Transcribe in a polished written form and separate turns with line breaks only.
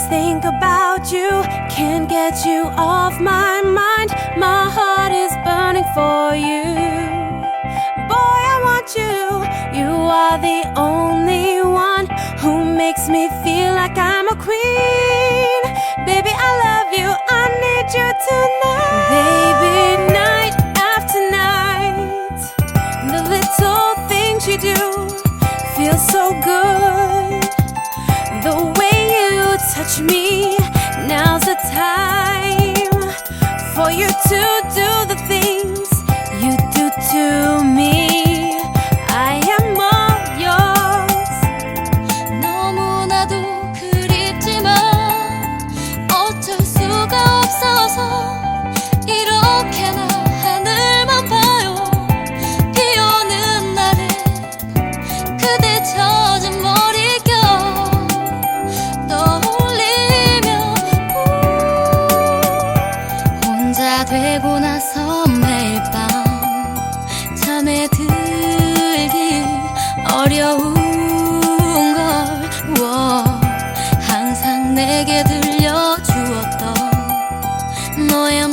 think about you, can't get you off my mind. My heart is burning for you. Boy, I want you. You are the only one who makes me feel like I'm a queen. Baby, I love you, I need you tonight. Baby, night after night, the little things you do feel so good. The way you touch me, now's the time for you to do the things you do to me. I am all yours.
너무나도 그립지만 어쩔 수가 없어서 이렇게나 하늘만 봐요. 비 오는 날에 그대 젖은 머릿결 떠올리며 혼자 되고 나서 매일 밤 잠에 들기 어려운 걸 항상 내게 들려주었던 너의